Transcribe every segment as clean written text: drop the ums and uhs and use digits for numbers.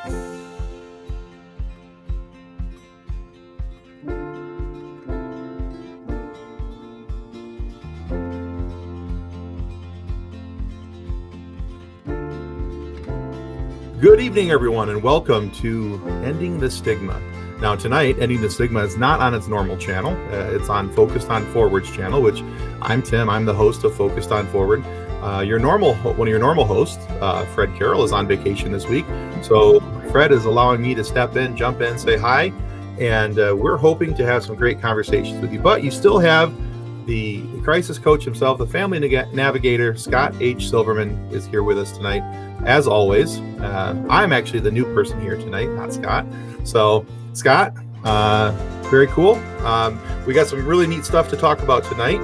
Good evening, everyone, and welcome to Ending the Stigma. Now, tonight, Ending the Stigma is not on its normal channel. It's on Focused on Forward's channel, which I'm Tim. I'm the host of Focused on Forward. One of your normal hosts, Fredd Carroll, is on vacation this week. So Fredd is allowing me to step in, jump in, say hi, and we're hoping to have some great conversations with you. But you still have the crisis coach himself, the family navigator, Scott H. Silverman, is here with us tonight. As always, I'm actually the new person here tonight, not Scott. So, Scott, very cool. We got some really neat stuff to talk about tonight.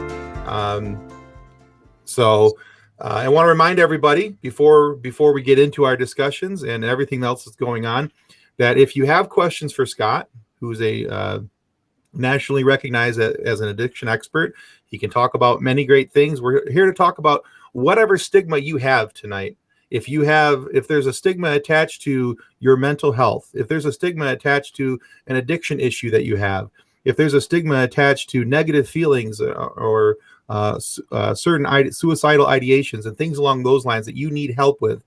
I want to remind everybody before we get into our discussions and everything else that's going on, that if you have questions for Scott, who's a nationally recognized as an addiction expert, he can talk about many great things. We're here to talk about whatever stigma you have tonight. If there's a stigma attached to your mental health, if there's a stigma attached to an addiction issue that you have, if there's a stigma attached to negative feelings or certain suicidal ideations and things along those lines that you need help with,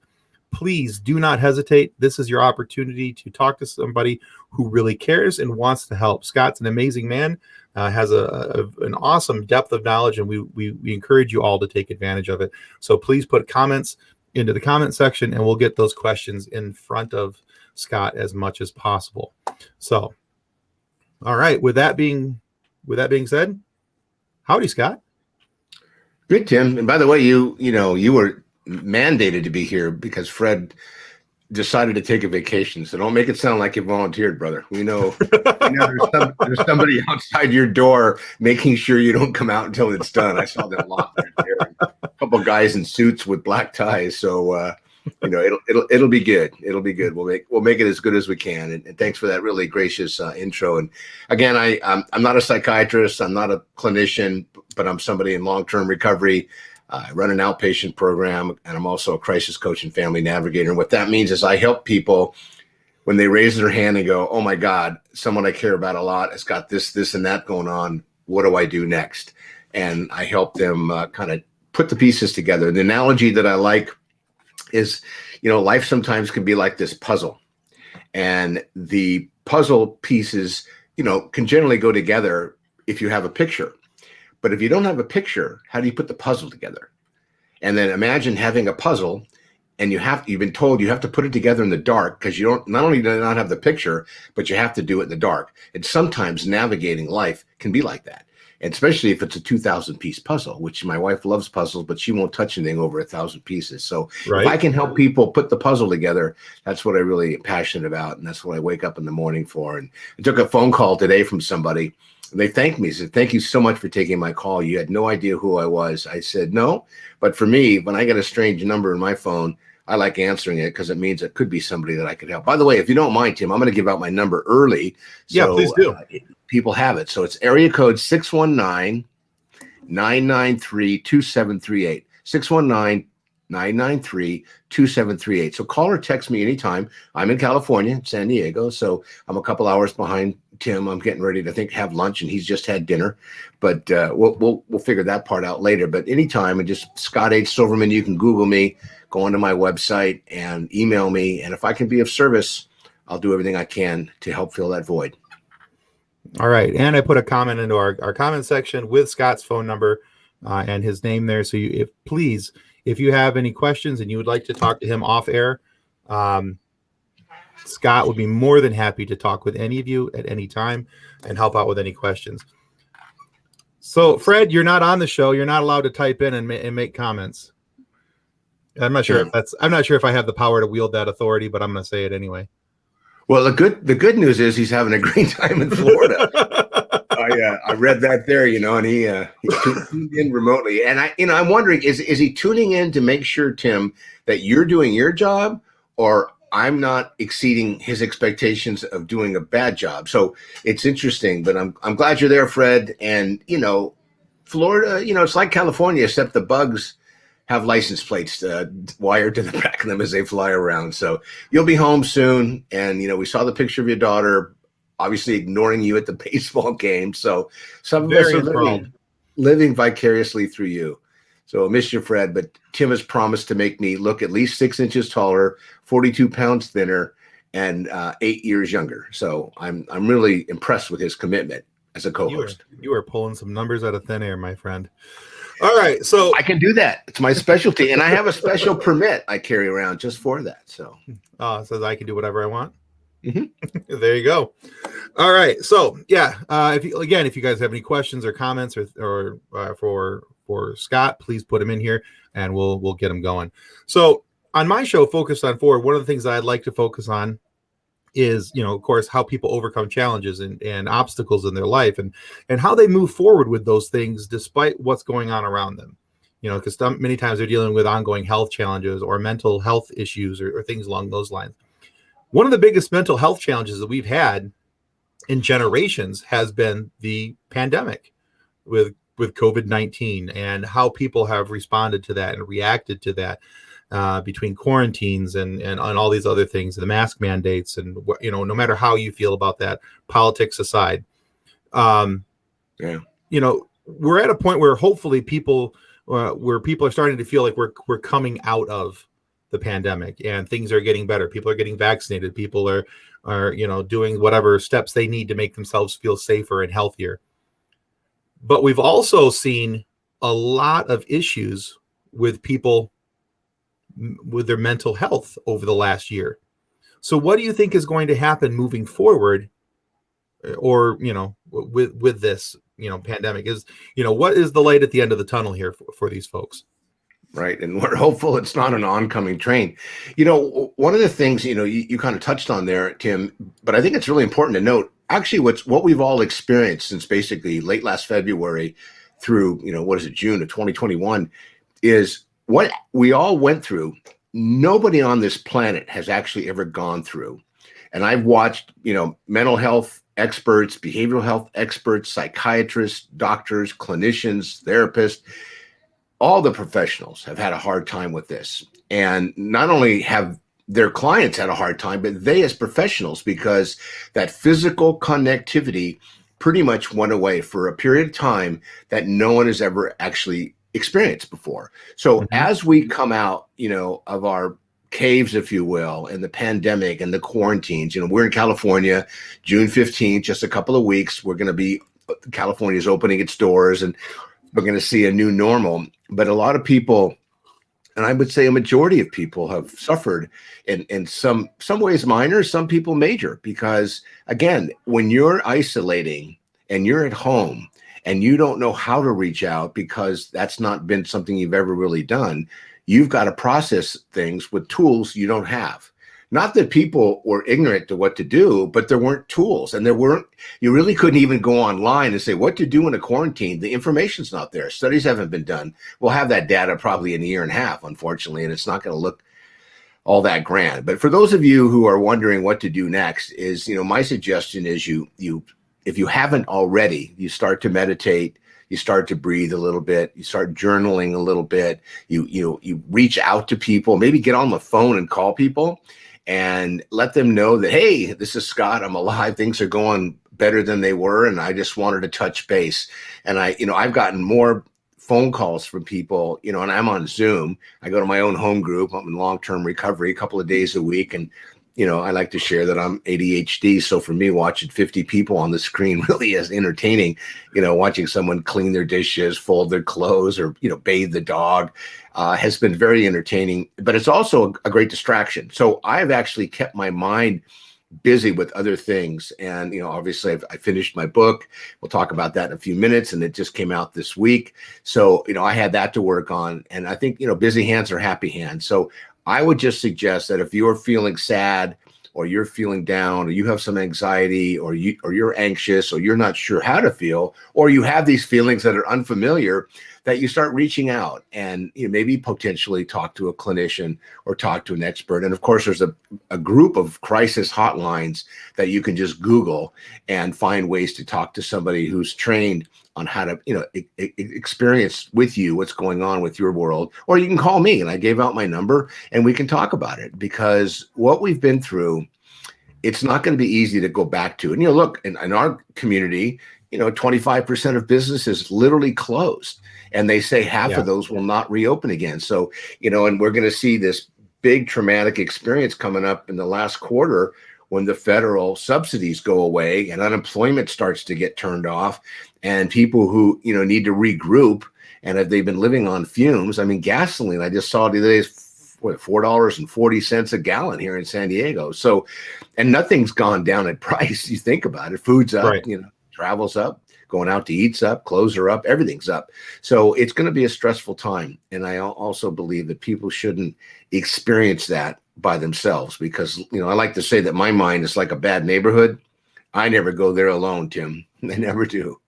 please do not hesitate. This is your opportunity to talk to somebody who really cares and wants to help. Scott's an amazing man, has an awesome depth of knowledge, and we encourage you all to take advantage of it. So please put comments into the comment section, and we'll get those questions in front of Scott as much as possible. So, all right. With that being said, howdy, Scott. Good, Tim. And by the way, you were mandated to be here because Fredd decided to take a vacation. So don't make it sound like you volunteered, brother. We know, there's somebody outside your door making sure you don't come out until it's done. I saw them locked there. A couple of guys in suits with black ties. So it'll be good. It'll be good. We'll make it as good as we can. And thanks for that really gracious intro. And again, I'm not a psychiatrist. I'm not a clinician, but I'm somebody in long-term recovery. I run an outpatient program, and I'm also a crisis coach and family navigator. And what that means is I help people when they raise their hand and go, oh my God, someone I care about a lot has got this, and that going on. What do I do next? And I help them kind of put the pieces together. The analogy that I like is, life sometimes can be like this puzzle. And the puzzle pieces, can generally go together if you have a picture. But if you don't have a picture, how do you put the puzzle together? And then imagine having a puzzle and you've been told you have to put it together in the dark because you not only do not have the picture, but you have to do it in the dark. And sometimes navigating life can be like that. And especially if it's a 2,000 piece puzzle, which my wife loves puzzles, but she won't touch anything over 1,000 pieces. So If I can help people put the puzzle together, that's what I really am passionate about. And that's what I wake up in the morning for. And I took a phone call today from somebody. They thanked me, said, thank you so much for taking my call. You had no idea who I was. I said, no, but for me, when I get a strange number in my phone, I like answering it because it means it could be somebody that I could help. By the way, if you don't mind, Tim, I'm going to give out my number early. Yeah, please do. People have it. So it's area code 619-993-2738. 619-993-2738. So call or text me anytime. I'm in California, San Diego. So I'm a couple hours behind Tim. I'm getting ready to have lunch, and he's just had dinner, but we'll figure that part out later. But anytime, and just Scott H. Silverman, you can Google me, go onto my website and email me. And if I can be of service, I'll do everything I can to help fill that void. All right. And I put a comment into our comment section with Scott's phone number and his name there. So if you have any questions and you would like to talk to him off air, Scott would be more than happy to talk with any of you at any time and help out with any questions. So, Fredd, you're not on the show. You're not allowed to type in and make comments. I'm not sure if I have the power to wield that authority, but I'm going to say it anyway. Well, the good news is he's having a great time in Florida. I read that there, and he tuned in remotely. And I'm wondering, is he tuning in to make sure, Tim, that you're doing your job, or I'm not exceeding his expectations of doing a bad job? So it's interesting, but I'm glad you're there, Fredd. And Florida, it's like California, except the bugs have license plates wired to the back of them as they fly around. So you'll be home soon. And, we saw the picture of your daughter, obviously ignoring you at the baseball game. So some of us are living vicariously through you. So I miss you, Fredd, but Tim has promised to make me look at least 6 inches taller, 42 pounds thinner, and 8 years younger. So I'm really impressed with his commitment as a co-host. You are pulling some numbers out of thin air, my friend. All right, so I can do that. It's my specialty, and I have a special permit I carry around just for that. So, it says I can do whatever I want. Mm-hmm. There you go. All right, so yeah, if you guys have any questions or comments or for Scott, please put them in here, and we'll get them going. So on my show, Focused on Forward, one of the things that I'd like to focus on is, of course, how people overcome challenges and obstacles in their life and how they move forward with those things despite what's going on around them. Because many times they're dealing with ongoing health challenges or mental health issues or things along those lines. One of the biggest mental health challenges that we've had in generations has been the pandemic with COVID-19 and how people have responded to that and reacted to that. Between quarantines and all these other things, the mask mandates, and no matter how you feel about that, politics aside, we're at a point where hopefully people are starting to feel like we're coming out of the pandemic and things are getting better. People are getting vaccinated. People are doing whatever steps they need to make themselves feel safer and healthier. But we've also seen a lot of issues with people with their mental health over the last year. So what do you think is going to happen moving forward, or with this pandemic? Is what is the light at the end of the tunnel here for these folks? Right, and we're hopeful it's not an oncoming train. One of the things you kind of touched on there, Tim, but I think it's really important to note actually what we've all experienced since basically late last February through June of 2021 is what we all went through. Nobody on this planet has actually ever gone through. And I've watched, mental health experts, behavioral health experts, psychiatrists, doctors, clinicians, therapists, all the professionals have had a hard time with this. And not only have their clients had a hard time, but they as professionals, because that physical connectivity pretty much went away for a period of time that no one has ever actually experienced before. So as we come out, of our caves, if you will, and the pandemic and the quarantines, we're in California, June 15th, just a couple of weeks, California's opening its doors and we're going to see a new normal. But a lot of people, and I would say a majority of people, have suffered in some ways minor, some people major, because again, when you're isolating and you're at home, and you don't know how to reach out because that's not been something you've ever really done, you've got to process things with tools you don't have. Not that people were ignorant to what to do, but there weren't tools, and you really couldn't even go online and say what to do in a quarantine. The information's not there. Studies haven't been done. We'll have that data probably in a year and a half, unfortunately, and it's not going to look all that grand. But for those of you who are wondering what to do next, is my suggestion is if you haven't already, you start to meditate, you start to breathe a little bit, you start journaling a little bit, you reach out to people, maybe get on the phone and call people and let them know that, hey, this is Scott, I'm alive, things are going better than they were, and I just wanted to touch base. And I've gotten more phone calls from people, and I'm on Zoom. I go to my own home group. I'm in long-term recovery a couple of days a week, and I like to share that I'm ADHD. So for me, watching 50 people on the screen really is entertaining. Watching someone clean their dishes, fold their clothes, or, bathe the dog has been very entertaining, but it's also a great distraction. So I've actually kept my mind busy with other things. And, obviously I finished my book. We'll talk about that in a few minutes. And it just came out this week. So, I had that to work on. And I think, busy hands are happy hands. So I would just suggest that if you're feeling sad or you're feeling down or you have some anxiety or you're anxious or you're not sure how to feel, or you have these feelings that are unfamiliar, that you start reaching out and maybe potentially talk to a clinician or talk to an expert. And of course, there's a group of crisis hotlines that you can just Google and find ways to talk to somebody who's trained on how to, experience with you what's going on with your world. Or you can call me, and I gave out my number, and we can talk about it, because what we've been through, it's not going to be easy to go back to. And look, in our community, 25% of businesses literally closed, and they say half of those will not reopen again. So, and we're going to see this big traumatic experience coming up in the last quarter when the federal subsidies go away and unemployment starts to get turned off, and people who, need to regroup, and if they've been living on fumes. I mean, gasoline, I just saw the other day, is $4.40 a gallon here in San Diego. So, and nothing's gone down in price. You think about it, food's up, right. Travel's up, going out to eat's up, clothes are up, everything's up. So it's going to be a stressful time. And I also believe that people shouldn't experience that by themselves, because, I like to say that my mind is like a bad neighborhood. I never go there alone, Tim. I never do.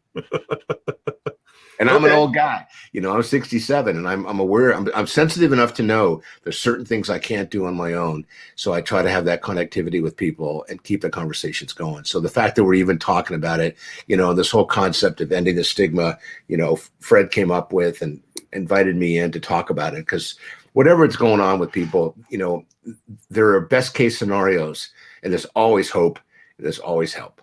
And I'm an old guy, I'm 67, and I'm aware, I'm sensitive enough to know there's certain things I can't do on my own. So I try to have that connectivity with people and keep the conversations going. So the fact that we're even talking about it, this whole concept of ending the stigma, Fredd came up with and invited me in to talk about it, because whatever it's going on with people, there are best case scenarios, and there's always hope. And there's always help.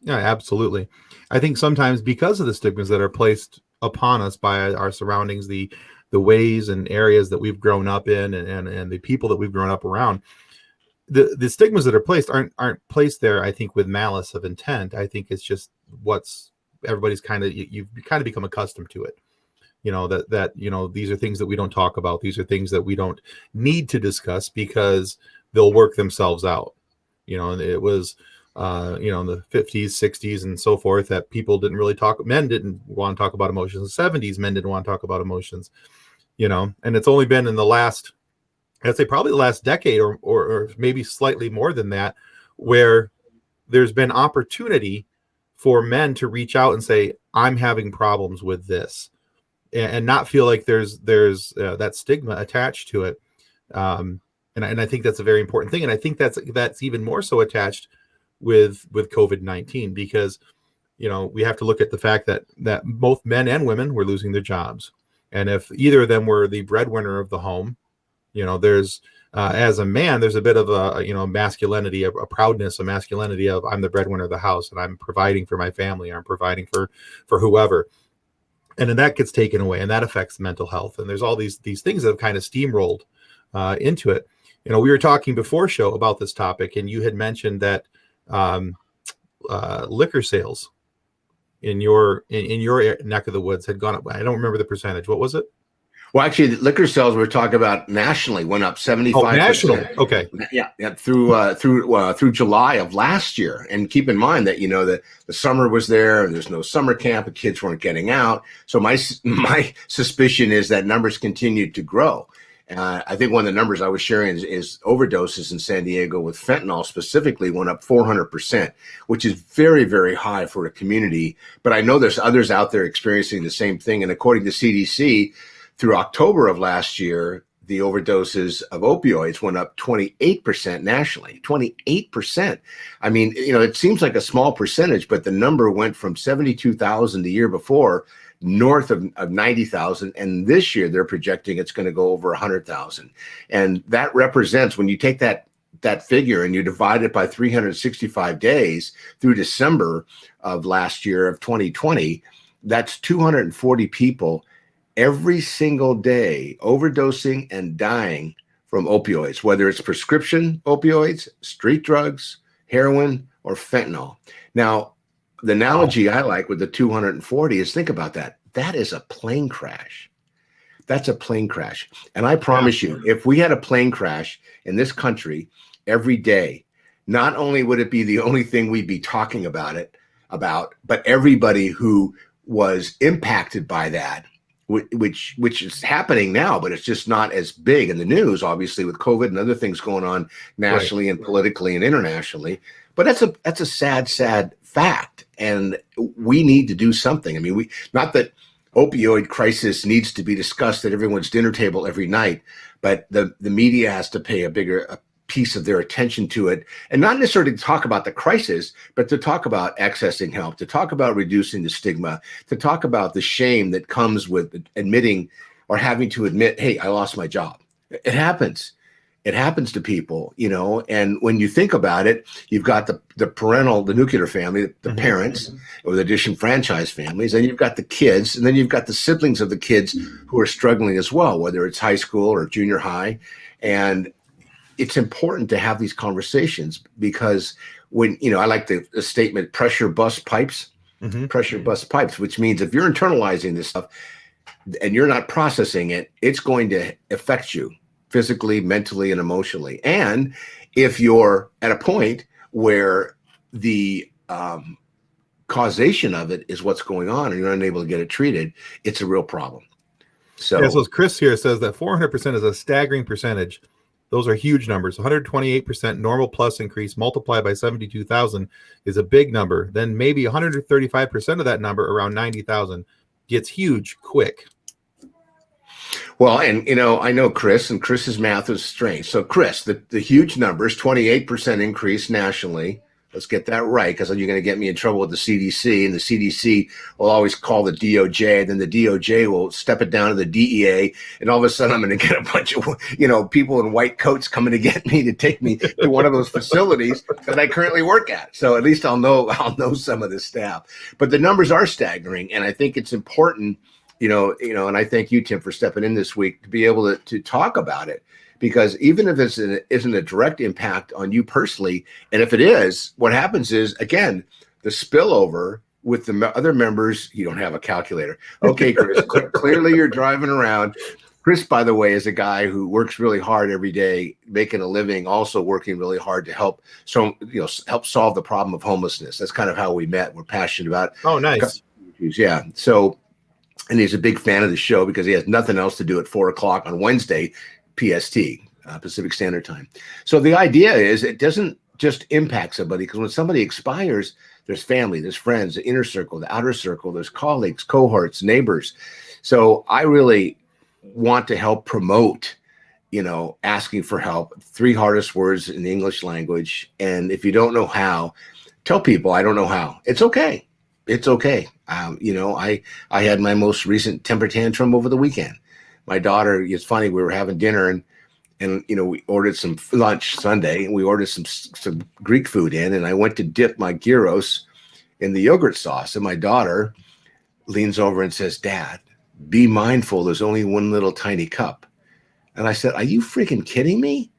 Yeah, absolutely. I think sometimes because of the stigmas that are placed upon us by our surroundings, the ways and areas that we've grown up in, and the people that we've grown up around, the stigmas that are placed aren't placed there, I think, with malice of intent. I think it's just everybody's you've kind of become accustomed to it. That these are things that we don't talk about. These are things that we don't need to discuss because they'll work themselves out. And it was in the 50s, 60s, and so forth, that people didn't really men didn't want to talk about emotions. In the 70s, men didn't want to talk about emotions, and it's only been in the last, I'd say probably the last decade or maybe slightly more than that, where there's been opportunity for men to reach out and say, I'm having problems with this, and not feel like there's that stigma attached to it. And I think that's a very important thing. And I think that's even more so attached with COVID-19, because we have to look at the fact that both men and women were losing their jobs, and if either of them were the breadwinner of the home, there's as a man, there's a bit of a masculinity, a proudness, a masculinity of, I'm the breadwinner of the house and I'm providing for my family, I'm providing for whoever, and then that gets taken away, and that affects mental health. And there's all these things that have kind of steamrolled into it. We were talking before show about this topic, and you had mentioned that liquor sales in your neck of the woods had gone up. I don't remember the percentage. What was it? Well, actually, the liquor sales we're talking about nationally went up 75%. Oh, national. Okay. Yeah, through July of last year. And keep in mind that the summer was there, and there's no summer camp, and kids weren't getting out. So my suspicion is that numbers continued to grow. I think one of the numbers I was sharing is overdoses in San Diego with fentanyl specifically went up 400%, which is very, very high for a community. But I know there's others out there experiencing the same thing. And according to CDC, through October of last year, the overdoses of opioids went up 28% nationally. 28%. I mean, it seems like a small percentage, but the number went from 72,000 the year before north of 90,000, and this year they're projecting it's going to go over 100,000. And that represents, when you take that figure and you divide it by 365 days through December of last year of 2020, that's 240 people every single day overdosing and dying from opioids, whether it's prescription opioids, street drugs, heroin, or fentanyl. Now, the analogy I like with the 240 is, think about that. That is a plane crash. That's a plane crash. And I promise you, if we had a plane crash in this country every day, not only would it be the only thing we'd be talking about, but everybody who was impacted by that, which is happening now, but it's just not as big in the news, obviously, with COVID and other things going on nationally and politically and internationally. But that's a sad fact, and we need to do something. I mean, not that opioid crisis needs to be discussed at everyone's dinner table every night, but the media has to pay a piece of their attention to it, and not necessarily to talk about the crisis, but to talk about accessing help, to talk about reducing the stigma, to talk about the shame that comes with admitting or having to admit, hey, I lost my job. It happens. It happens to people, you know, and when you think about it, you've got the nuclear family, the parents, or the disenfranchised families, and you've got the kids, and then you've got the siblings of the kids who are struggling as well, whether it's high school or junior high. And it's important to have these conversations because when, you know, I like the statement, pressure bust pipes, which means if you're internalizing this stuff and you're not processing it, it's going to affect you physically, mentally, and emotionally. And if you're at a point where the causation of it is what's going on and you're unable to get it treated, it's a real problem. So, yeah, so Chris here says that 400% is a staggering percentage. Those are huge numbers. 128% normal plus increase multiplied by 72,000 is a big number. Then maybe 135% of that number, around 90,000, gets huge quick. Well, and, you know, I know Chris, and Chris's math is strange. So, Chris, the huge numbers, 28% increase nationally. Let's get that right, because then you're going to get me in trouble with the CDC, and the CDC will always call the DOJ, and then the DOJ will step it down to the DEA, and all of a sudden I'm going to get a bunch of, you know, people in white coats coming to get me to take me to one of those facilities that I currently work at. So at least I'll know some of the staff. But the numbers are staggering, and I think it's important. You know, and I thank you, Tim, for stepping in this week to be able to talk about it, because even if it isn't a direct impact on you personally, and if it is, what happens is, again, the spillover with the other members. You don't have a calculator. Okay, Chris, clearly you're driving around. Chris, by the way, is a guy who works really hard every day, making a living, also working really hard to help solve the problem of homelessness. That's kind of how we met. We're passionate about. Oh, nice. Yeah. So. And he's a big fan of the show because he has nothing else to do at 4:00 on Wednesday, PST, Pacific Standard Time. So the idea is it doesn't just impact somebody, because when somebody expires, there's family, there's friends, the inner circle, the outer circle, there's colleagues, cohorts, neighbors. So I really want to help promote, you know, asking for help, 3 hardest words in the English language. And if you don't know how, tell people I don't know how. It's okay. It's okay. You know, I had my most recent temper tantrum over the weekend. My daughter, it's funny, we were having dinner and you know, we ordered some lunch Sunday, and we ordered some Greek food in, and I went to dip my gyros in the yogurt sauce, and my daughter leans over and says, "Dad, be mindful. There's only one little tiny cup." And I said, "Are you freaking kidding me?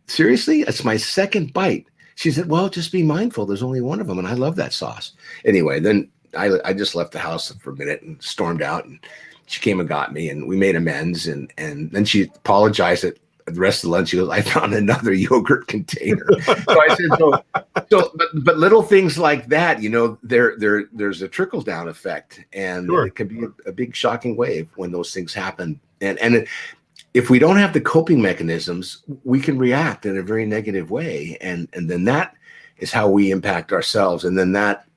Seriously? It's my second bite." She said, "Well, just be mindful. There's only one of them, and I love that sauce." Anyway, then I just left the house for a minute and stormed out, and she came and got me, and we made amends, and then she apologized at the rest of the lunch. She goes, "I found another yogurt container." So I said, but little things like that, you know, there's a trickle down effect, and Sure. It can be a big shocking wave when those things happen, and if we don't have the coping mechanisms, we can react in a very negative way. And then that is how we impact ourselves. And then that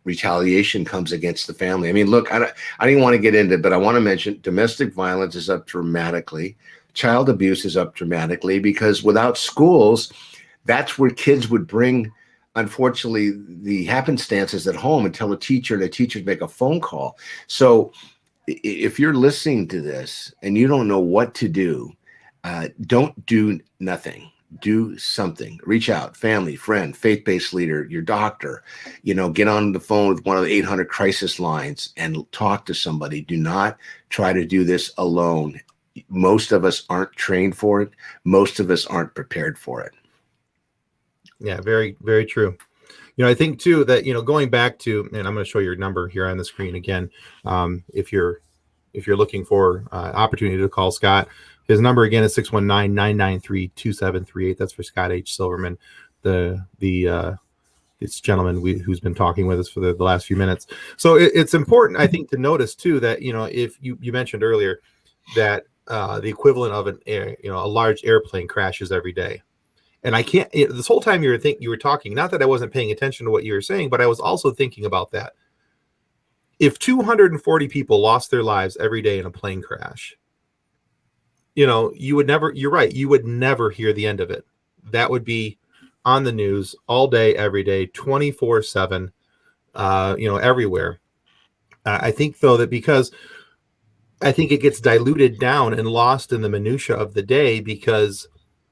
retaliation comes against the family. I mean, look, I didn't want to get into it, but I want to mention domestic violence is up dramatically. Child abuse is up dramatically, because without schools, that's where kids would bring, unfortunately, the happenstances at home and tell a teacher, and a teacher would make a phone call. So if you're listening to this and you don't know what to do, don't do nothing. Do something. Reach out, family, friend, faith-based leader, your doctor, you know, get on the phone with one of the 800 crisis lines and talk to somebody. Do not try to do this alone. Most of us aren't trained for it. Most of us aren't prepared for it. Yeah, very, very true. You know, I think too that, you know, going back to, and I'm going to show your number here on the screen again. If you're looking for opportunity to call Scott, his number again is 619-993-2738. That's for Scott H. Silverman, this gentleman who's been talking with us for the last few minutes. So it's important, I think, to notice too that, you know, if you mentioned earlier that the equivalent of a large airplane crashes every day. And I can't, this whole time you were talking, not that I wasn't paying attention to what you were saying, but I was also thinking about that. if 240 people lost their lives every day in a plane crash, you would never, you're right, you would never hear the end of it. That would be on the news all day, every day, 24/7, everywhere. I think, though, that because I think it gets diluted down and lost in the minutia of the day, because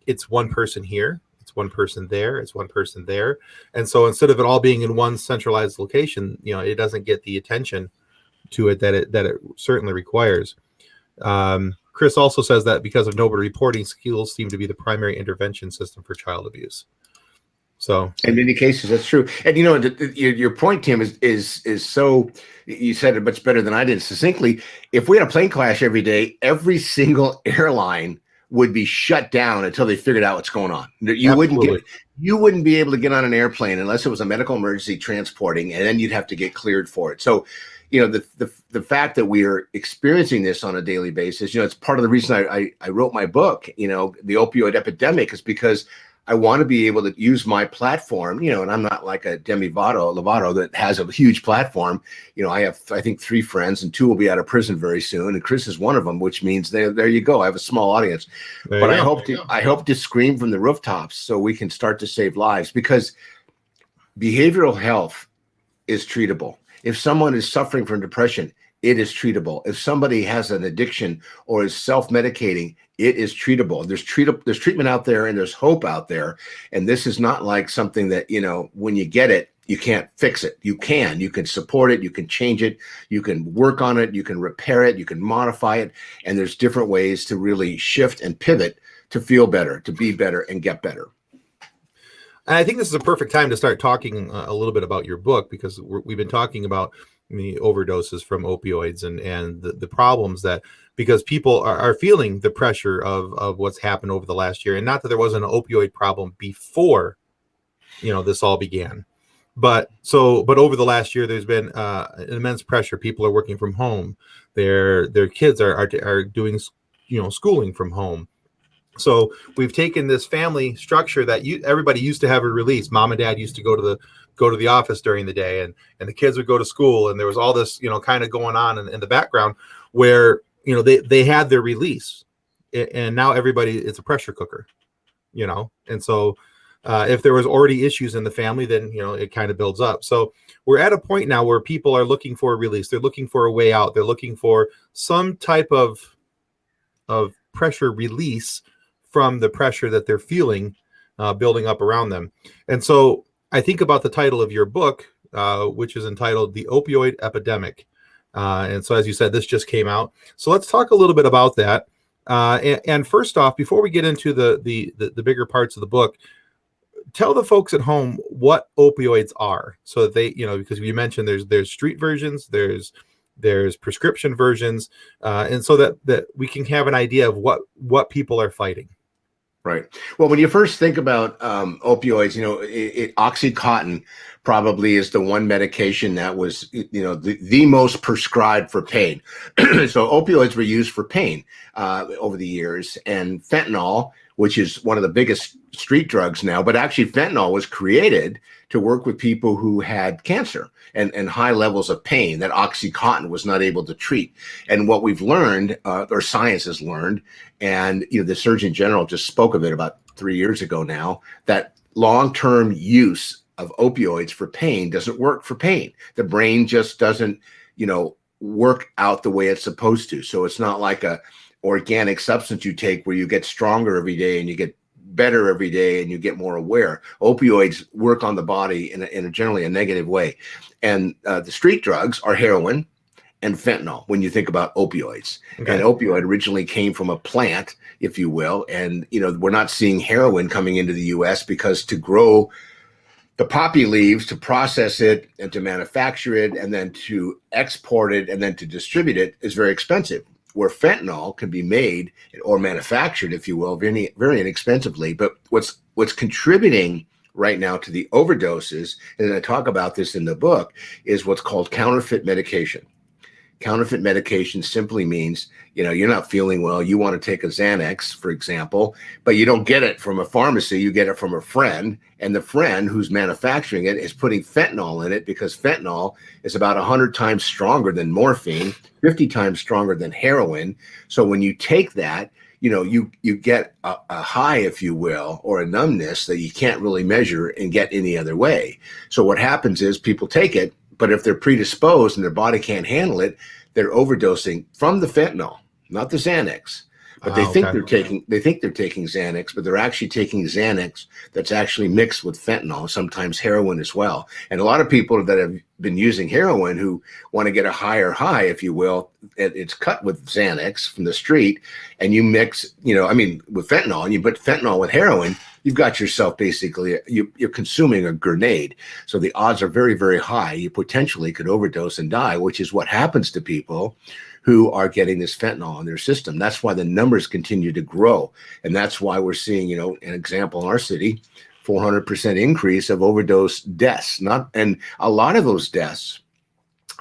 it's one person here, it's one person there, it's one person there. And so instead of it all being in one centralized location, it doesn't get the attention to it that it certainly requires. Chris also says that because of nobody reporting, schools seem to be the primary intervention system for child abuse. So in many cases, that's true. And your point, Tim, is so, you said it much better than I did succinctly. If we had a plane crash every day, every single airline would be shut down until they figured out what's going on. You wouldn't be able to get on an airplane unless it was a medical emergency transporting, and then you'd have to get cleared for it. So, the fact that we are experiencing this on a daily basis, it's part of the reason I wrote my book, The Opioid Epidemic, is because I want to be able to use my platform, and I'm not like a Demi Lovato that has a huge platform. I have, I think, 3 friends, and 2 will be out of prison very soon. And Chris is one of them, which means there you go. I have a small audience, but I hope to scream from the rooftops so we can start to save lives, because behavioral health is treatable. If someone is suffering from depression, it is treatable. If somebody has an addiction or is self-medicating, it is treatable. There's treatment out there, and there's hope out there. And this is not like something that, when you get it, you can't fix it. You can support it. You can change it. You can work on it. You can repair it. You can modify it. And there's different ways to really shift and pivot to feel better, to be better, and get better. And I think this is a perfect time to start talking a little bit about your book, because we've been talking about the overdoses from opioids and the problems that, because people are feeling the pressure of what's happened over the last year. And not that there wasn't an opioid problem before, this all began. But over the last year, there's been an immense pressure. People are working from home. Their kids are doing, schooling from home. So we've taken this family structure that everybody used to have a release. Mom and dad used to go to the office during the day, and the kids would go to school, and there was all this, kind of going on in the background where, they had their release, and now it's a pressure cooker, and so if there was already issues in the family, then, it kind of builds up. So we're at a point now where people are looking for a release. They're looking for a way out. They're looking for some type of pressure release from the pressure that they're feeling building up around them. And so I think about the title of your book, which is entitled The Opioid Epidemic. And so, as you said, this just came out. So let's talk a little bit about that. And first off, before we get into the bigger parts of the book, tell the folks at home what opioids are, so that they, because you mentioned there's street versions, there's prescription versions, and so that we can have an idea of what people are fighting. Right. Well, when you first think about opioids, OxyContin probably is the one medication that was, the most prescribed for pain. So opioids were used for pain over the years, and fentanyl, which is one of the biggest street drugs now, but actually fentanyl was created to work with people who had cancer and high levels of pain that OxyContin was not able to treat. And what we've learned, or science has learned, and the Surgeon General just spoke of it about 3 years ago now, that long-term use of opioids for pain doesn't work for pain. The brain just doesn't, work out the way it's supposed to. So it's not like a organic substance you take where you get stronger every day and you get better every day and you get more aware. Opioids work on the body in a generally a negative way. And the street drugs are heroin and fentanyl when you think about opioids. Okay. And opioid originally came from a plant, if you will. And, we're not seeing heroin coming into the US because to grow the poppy leaves, to process it and to manufacture it and then to export it and then to distribute it is very expensive. Where fentanyl can be made or manufactured, if you will, very, very inexpensively. But what's contributing right now to the overdoses, and I talk about this in the book, is what's called counterfeit medication. Counterfeit medication simply means, you're not feeling well. You want to take a Xanax, for example, but you don't get it from a pharmacy. You get it from a friend, and the friend who's manufacturing it is putting fentanyl in it, because fentanyl is about 100 times stronger than morphine, 50 times stronger than heroin. So when you take that, you get a high, if you will, or a numbness that you can't really measure and get any other way. So what happens is people take it, but if they're predisposed and their body can't handle it, they're overdosing from the fentanyl, not the Xanax. But they think they're taking Xanax, but they're actually taking Xanax that's actually mixed with fentanyl, sometimes heroin as well. And a lot of people that have been using heroin who want to get a higher high, if you will, it's cut with Xanax from the street, and you mix, with fentanyl, and you put fentanyl with heroin, you've got yourself basically, you're consuming a grenade. So the odds are very, very high. You potentially could overdose and die, which is what happens to people who are getting this fentanyl in their system. That's why the numbers continue to grow. And that's why we're seeing, an example in our city, 400% increase of overdose deaths. And a lot of those deaths,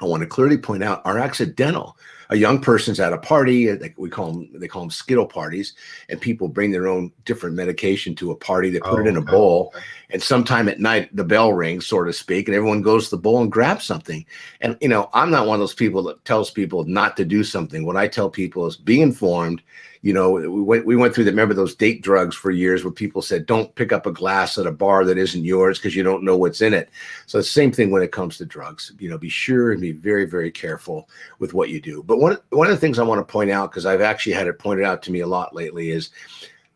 I want to clearly point out, are accidental. A young person's at a party, they call them Skittle parties, and people bring their own different medication to a party. They put it in a bowl, and sometime at night the bell rings, so to speak, and everyone goes to the bowl and grabs something. And I'm not one of those people that tells people not to do something. What I tell people is be informed. We went through remember those date drugs for years, where people said, don't pick up a glass at a bar that isn't yours because you don't know what's in it. So the same thing when it comes to drugs. Be sure and be very, very careful with what you do. But one of the things I want to point out, because I've actually had it pointed out to me a lot lately, is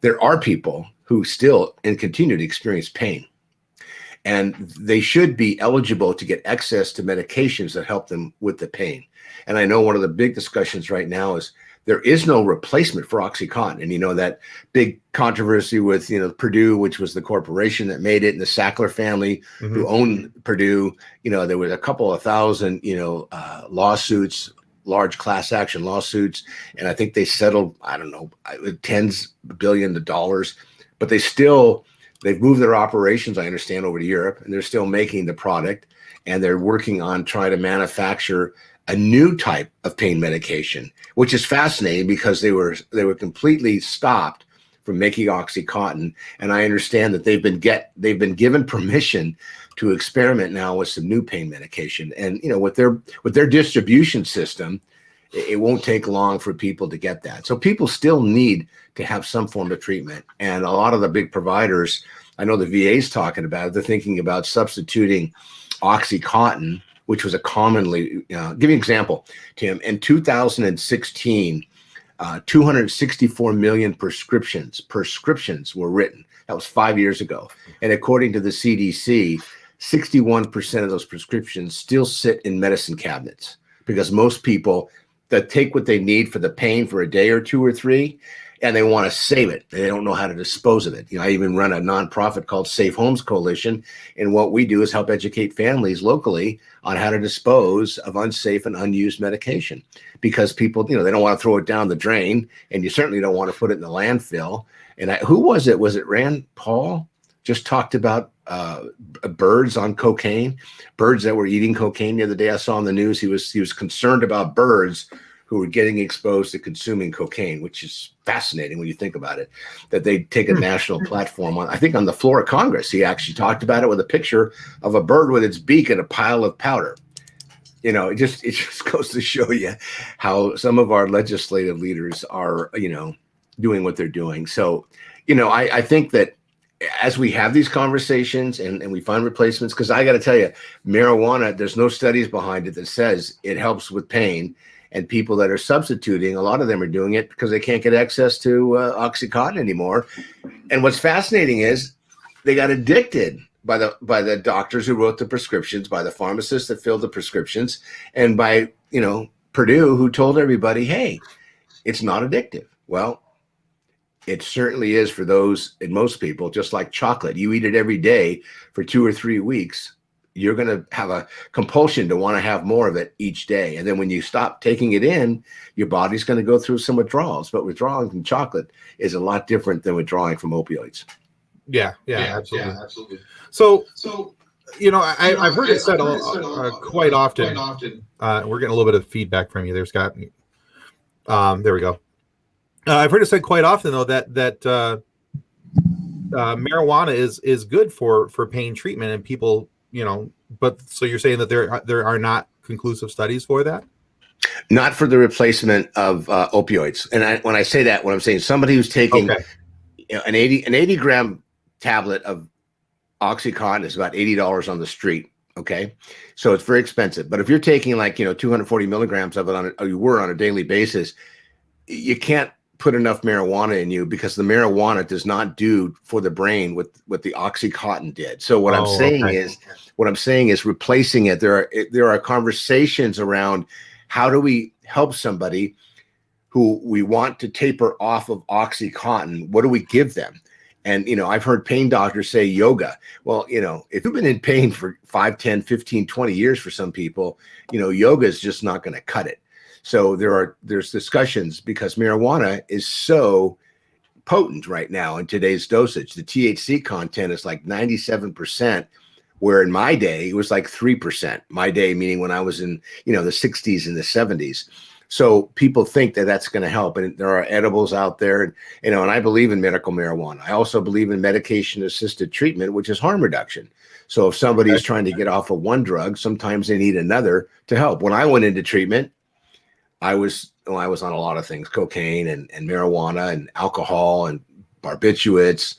there are people who still and continue to experience pain. And they should be eligible to get access to medications that help them with the pain. And I know one of the big discussions right now is there is no replacement for OxyContin. And that big controversy with Purdue, which was the corporation that made it, and the Sackler family who owned Purdue. There was a couple of thousand lawsuits, large class action lawsuits, and I think they settled, I don't know, tens of billions of dollars. But they've moved their operations, I understand, over to Europe, and they're still making the product, and they're working on trying to manufacture a new type of pain medication, which is fascinating because they were completely stopped from making OxyContin. And I understand that they've been given permission to experiment now with some new pain medication. And with their distribution system, it won't take long for people to get that. So people still need to have some form of treatment. And a lot of the big providers, I know the VA's talking about it, they're thinking about substituting OxyContin, which was a commonly, give you an example, Tim. In 2016, 264 million prescriptions were written. That was 5 years ago. And according to the CDC, 61% of those prescriptions still sit in medicine cabinets, because most people that take what they need for the pain for a day or two or three, and they want to save it. They don't know how to dispose of it. I even run a nonprofit called Safe Homes Coalition. And what we do is help educate families locally on how to dispose of unsafe and unused medication, because people, they don't want to throw it down the drain, and you certainly don't want to put it in the landfill. And who was it? Was it Rand Paul? Just talked about birds on cocaine, birds that were eating cocaine. The other day I saw on the news, he was concerned about birds who were getting exposed to consuming cocaine, which is fascinating when you think about it, that they take a national platform on, I think on the floor of Congress, he actually talked about it with a picture of a bird with its beak and a pile of powder. It just goes to show you how some of our legislative leaders are, doing what they're doing. So, I think that as we have these conversations and we find replacements, because I got to tell you, marijuana, there's no studies behind it that says it helps with pain. And people that are substituting, a lot of them are doing it because they can't get access to OxyContin anymore. And what's fascinating is they got addicted by the doctors who wrote the prescriptions, by the pharmacists that filled the prescriptions, and by Purdue, who told everybody, hey, it's not addictive. Well, it certainly is for those, and most people, just like chocolate. You eat it every day for 2 or 3 weeks, you're going to have a compulsion to want to have more of it each day. And then when you stop taking it in, your body's going to go through some withdrawals. But withdrawing from chocolate is a lot different than withdrawing from opioids. Yeah, absolutely. So I've heard it said quite often. We're getting a little bit of feedback from you there, Scott. There we go. I've heard it said quite often, though, that marijuana is good for pain treatment, and people, but so you're saying that there are not conclusive studies for that? Not for the replacement of opioids. And when I say that, what I'm saying, somebody who's taking an 80 gram tablet of OxyContin is about $80 on the street. Okay, so it's very expensive. But if you're taking 240 milligrams of it or you were on a daily basis, you can't put enough marijuana in you, because the marijuana does not do for the brain what the OxyContin did. So what I'm saying is replacing it. There are conversations around how do we help somebody who we want to taper off of OxyContin. What do we give them? And, I've heard pain doctors say yoga. Well, if you've been in pain for 5, 10, 15, 20 years for some people, yoga is just not going to cut it. So there's discussions, because marijuana is so potent right now in today's dosage. The THC content is like 97%, where in my day it was like 3%. My day meaning when I was in, the 60s and the 70s. So people think that that's going to help, and there are edibles out there, and and I believe in medical marijuana. I also believe in medication-assisted treatment, which is harm reduction. So if somebody is trying to get off of one drug, sometimes they need another to help. When I went into treatment, I was on a lot of things: cocaine and marijuana and alcohol and barbiturates,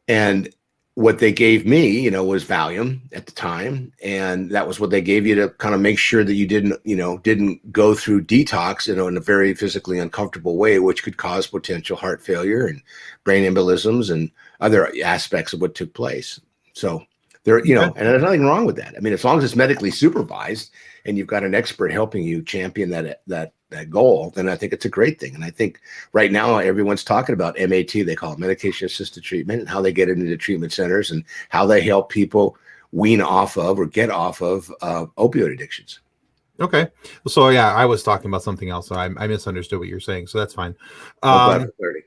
and what they gave me, was Valium at the time. And that was what they gave you to kind of make sure that you didn't go through detox, in a very physically uncomfortable way, which could cause potential heart failure and brain embolisms and other aspects of what took place. So there, and there's nothing wrong with that. I mean, as long as it's medically supervised and you've got an expert helping you champion that goal, then I think it's a great thing. And I think right now everyone's talking about MAT, they call it medication-assisted treatment, and how they get it into treatment centers and how they help people wean off of or get off of opioid addictions. Okay. So yeah, I was talking about something else. So I misunderstood what you're saying. So that's fine. Glad for clarity.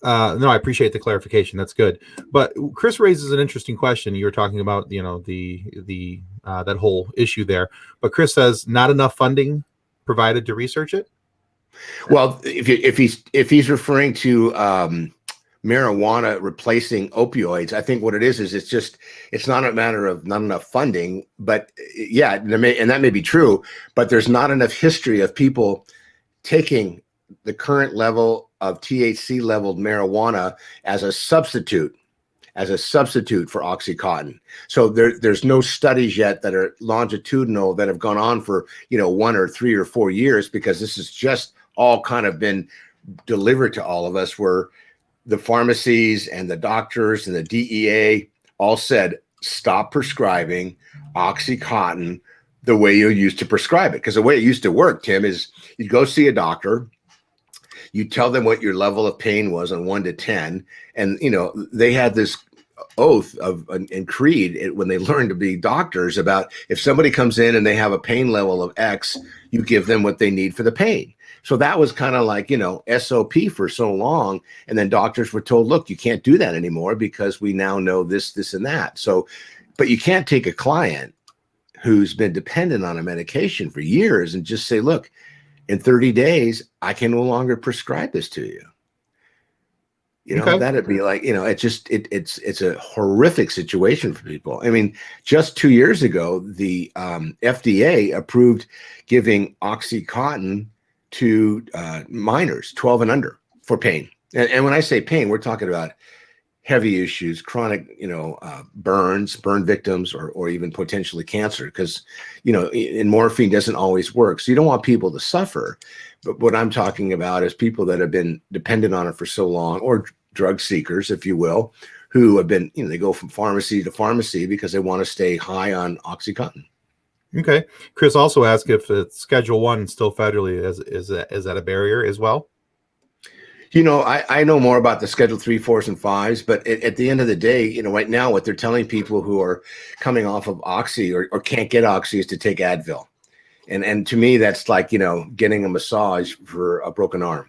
No, I appreciate the clarification. That's good. But Chris raises an interesting question. You were talking about, the that whole issue there. But Chris says not enough funding provided to research it. Well, if he's referring to marijuana replacing opioids, I think what it is it's not a matter of not enough funding, but yeah, and that may be true, but there's not enough history of people taking the current level of THC leveled marijuana as a substitute for OxyContin. So there's no studies yet that are longitudinal that have gone on for 1 or 3 or 4 years, because this has just all kind of been delivered to all of us, where the pharmacies and the doctors and the DEA all said, stop prescribing OxyContin the way you used to prescribe it. Because the way it used to work, Tim, is you'd go see a doctor, you tell them what your level of pain was on 1 to 10. And, they had this oath and creed when they learned to be doctors about, if somebody comes in and they have a pain level of X, you give them what they need for the pain. So that was kind of like, SOP for so long. And then doctors were told, look, you can't do that anymore, because we now know this, this, and that. So, but you can't take a client who's been dependent on a medication for years and just say, look, in 30 days, I can no longer prescribe this to you. That'd be like, it's a horrific situation for people. I mean, just 2 years ago, the FDA approved giving OxyContin to minors 12 and under for pain. And when I say pain, we're talking about heavy issues, chronic, burn victims, or even potentially cancer, because, and morphine doesn't always work. So you don't want people to suffer. But what I'm talking about is people that have been dependent on it for so long, or drug seekers, if you will, who have been, they go from pharmacy to pharmacy because they want to stay high on OxyContin. Okay. Chris also asked if it's Schedule 1 still federally, is that a barrier as well? I know more about the Schedule 3, 4s, and 5s, but at the end of the day, right now, what they're telling people who are coming off of Oxy or can't get Oxy is to take Advil. And to me, that's like, getting a massage for a broken arm.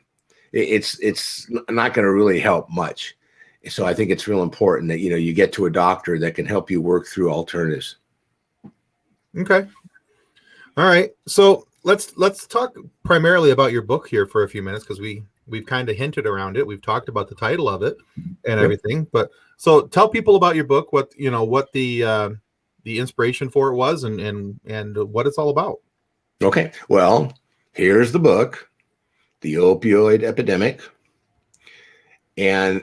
It's not going to really help much. So I think it's real important that, you get to a doctor that can help you work through alternatives. Okay. All right. So let's talk primarily about your book here for a few minutes, because we've kind of hinted around it. We've talked about the title of it and everything. But so tell people about your book, what the inspiration for it was, and what it's all about. Okay. Well, here's the book, The Opioid Epidemic. And,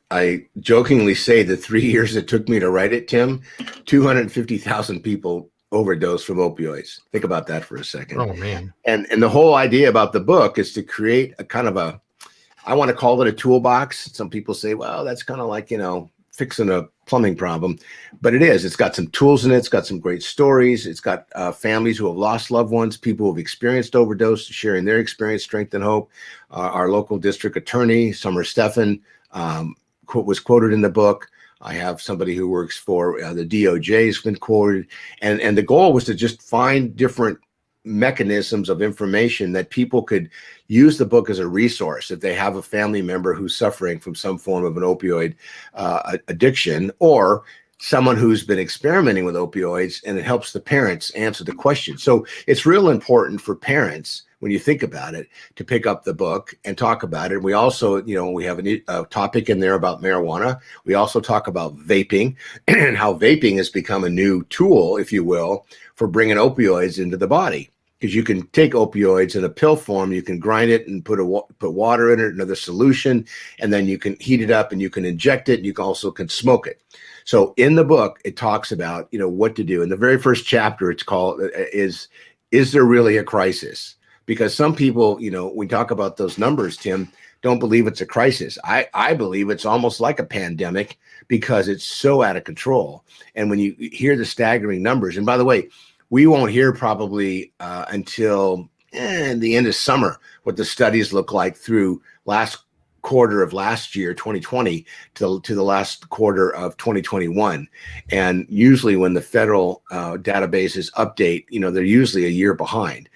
I jokingly say the 3 years it took me to write it, Tim, 250,000 people overdosed from opioids. Think about that for a second. Oh, man. And the whole idea about the book is to create a kind of I want to call it a toolbox. Some people say, well, that's kind of like, fixing a plumbing problem, but it is. It's got some tools in it. It's got some great stories. It's got families who have lost loved ones, people who have experienced overdose, sharing their experience, strength, and hope. Our local district attorney, Summer Steffen, was quoted in the book. I have somebody who works for the DOJ has been quoted, and the goal was to just find different mechanisms of information that people could use the book as a resource if they have a family member who's suffering from some form of an opioid addiction, or someone who's been experimenting with opioids, and it helps the parents answer the question. So it's real important for parents, when you think about it, to pick up the book and talk about it. We also, we have a topic in there about marijuana. We also talk about vaping and how vaping has become a new tool, if you will, for bringing opioids into the body. Because you can take opioids in a pill form, you can grind it and put water in it, another solution, and then you can heat it up and you can inject it. And you can also smoke it. So in the book, it talks about, what to do. In the very first chapter, it's called, is there really a crisis? Because some people, when we talk about those numbers, Tim, don't believe it's a crisis. I believe it's almost like a pandemic because it's so out of control. And when you hear the staggering numbers, and by the way, we won't hear probably until the end of summer what the studies look like through last quarter of last year, 2020, to the last quarter of 2021. And usually when the federal databases update, they're usually a year behind.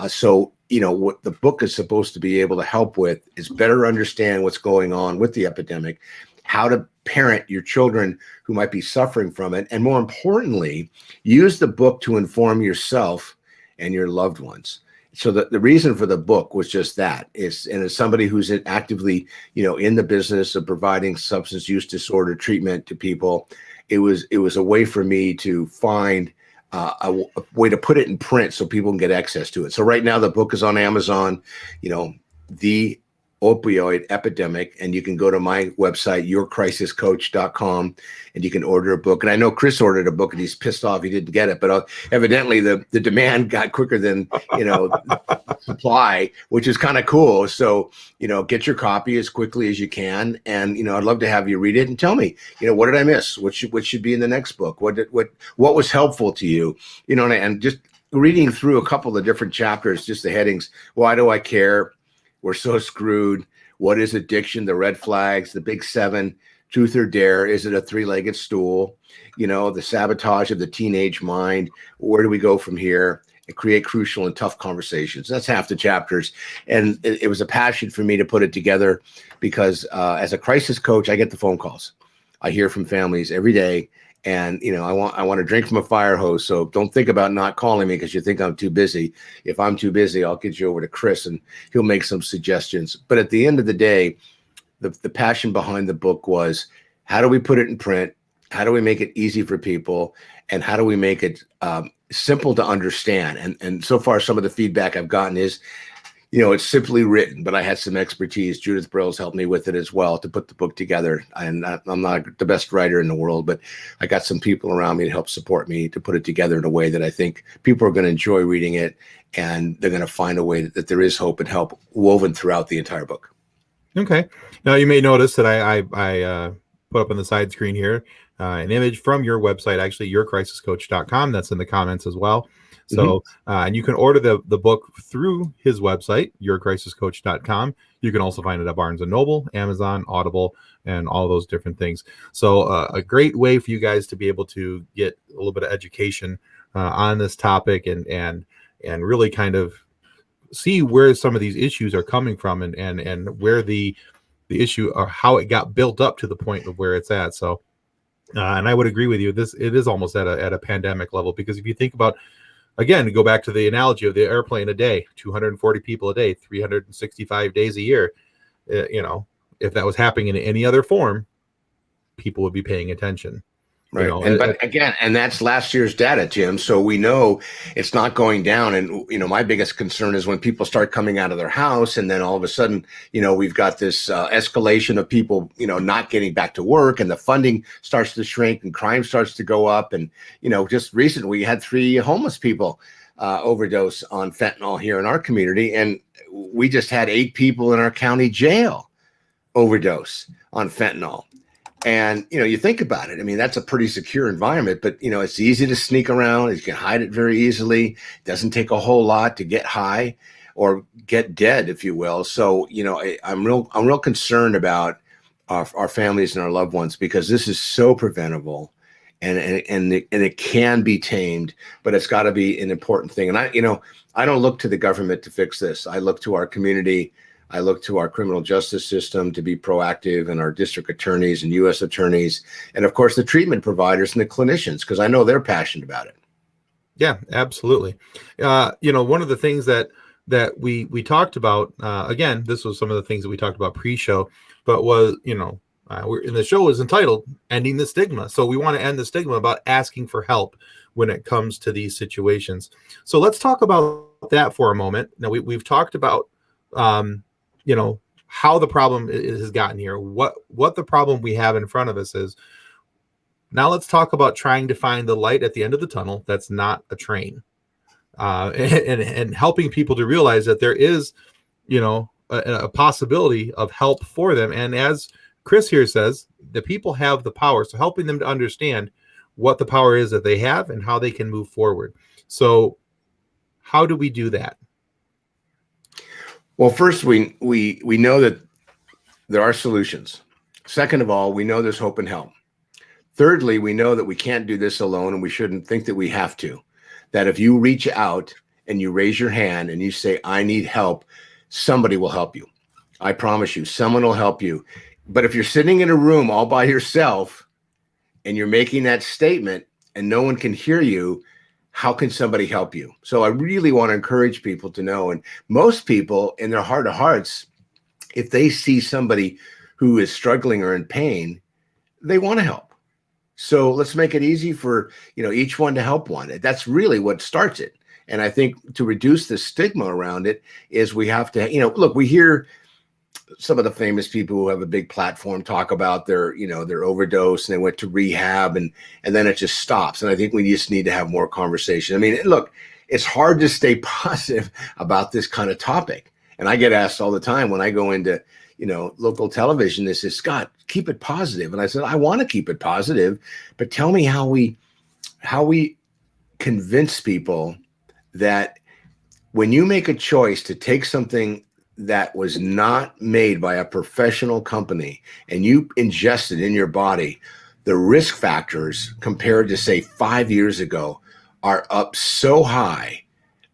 So what the book is supposed to be able to help with is better understand what's going on with the epidemic, how to parent your children who might be suffering from it, and more importantly, use the book to inform yourself and your loved ones. So the reason for the book was just that, and as somebody who's actively, in the business of providing substance use disorder treatment to people, it was a way for me to find a way to put it in print so people can get access to it. So right now the book is on Amazon, The Opioid Epidemic, and you can go to my website, yourcrisiscoach.com, and you can order a book. And I know Chris ordered a book and he's pissed off he didn't get it, but evidently the demand got quicker than supply, which is kind of cool. So get your copy as quickly as you can, and I'd love to have you read it and tell me what did I miss, what should be in the next book, what was helpful to you, and just reading through a couple of different chapters, just the headings. Why do I care? We're so screwed. What is addiction? The red flags, the big 7, truth or dare. Is it a 3-legged stool? The sabotage of the teenage mind. Where do we go from here? And create crucial and tough conversations. That's half the chapters. And it was a passion for me to put it together because as a crisis coach, I get the phone calls. I hear from families every day. And, I want to drink from a fire hose. So don't think about not calling me because you think I'm too busy. If I'm too busy, I'll get you over to Chris and he'll make some suggestions. But at the end of the day, the passion behind the book was, how do we put it in print? How do we make it easy for people? And how do we make it simple to understand? And so far, some of the feedback I've gotten is, it's simply written, but I had some expertise. Judith Brill's helped me with it as well to put the book together. And I'm not the best writer in the world, but I got some people around me to help support me to put it together in a way that I think people are going to enjoy reading it, and they're going to find a way that there is hope and help woven throughout the entire book. Okay. Now you may notice that I put up on the side screen here an image from your website, actually yourcrisiscoach.com. That's in the comments as well. So, and you can order the book through his website, yourcrisiscoach.com. You can also find it at Barnes & Noble, Amazon, Audible, and all those different things. So a great way for you guys to be able to get a little bit of education on this topic and really kind of see where some of these issues are coming from and where the issue or how it got built up to the point of where it's at. So, and I would agree with you. It is almost at a pandemic level, because if you think about, again, to go back to the analogy of the airplane a day, 240 people a day, 365 days a year, if that was happening in any other form, people would be paying attention. Right. But again, and that's last year's data, Tim. So we know it's not going down. And, my biggest concern is when people start coming out of their house, and then all of a sudden, we've got this escalation of people, not getting back to work, and the funding starts to shrink and crime starts to go up. And, just recently we had 3 homeless people overdose on fentanyl here in our community. And we just had 8 people in our county jail overdose on fentanyl. And, you think about it. I mean, that's a pretty secure environment, but, it's easy to sneak around. You can hide it very easily. It doesn't take a whole lot to get high or get dead, if you will. So, I'm real concerned about our families and our loved ones, because this is so preventable, and it can be tamed, but it's got to be an important thing. And I don't look to the government to fix this. I look to our community. I look to our criminal justice system to be proactive, and our district attorneys and U.S. attorneys, and of course the treatment providers and the clinicians, because I know they're passionate about it. Yeah, absolutely. One of the things that we talked about, again, this was some of the things that we talked about pre-show, but was, the show is entitled "Ending the Stigma." So we want to end the stigma about asking for help when it comes to these situations. So let's talk about that for a moment. Now we've talked about, how the problem has gotten here, what the problem we have in front of us is. Now let's talk about trying to find the light at the end of the tunnel that's not a train, and helping people to realize that there is, a possibility of help for them. And as Chris here says, the people have the power. So helping them to understand what the power is that they have and how they can move forward. So how do we do that? Well, first, we know that there are solutions. Second of all, we know there's hope and help. Thirdly, we know that we can't do this alone, and we shouldn't think that we have to. That if you reach out and you raise your hand and you say, I need help, somebody will help you. I promise you, someone will help you. But if you're sitting in a room all by yourself and you're making that statement and no one can hear you, how can somebody help you? So I really want to encourage people to know, and most people in their heart of hearts, if they see somebody who is struggling or in pain, they want to help. So let's make it easy for, each one to help one. That's really what starts it. And I think to reduce the stigma around it is we have to, look, we hear some of the famous people who have a big platform talk about their overdose and they went to rehab, and then it just stops. And I think we just need to have more conversation. I mean, look, it's hard to stay positive about this kind of topic. And I get asked all the time when I go into, local television, they say, Scott, keep it positive. And I said, I want to keep it positive, but tell me how we convince people that when you make a choice to take something that was not made by a professional company and you ingest it in your body, the risk factors compared to, say, 5 years ago are up so high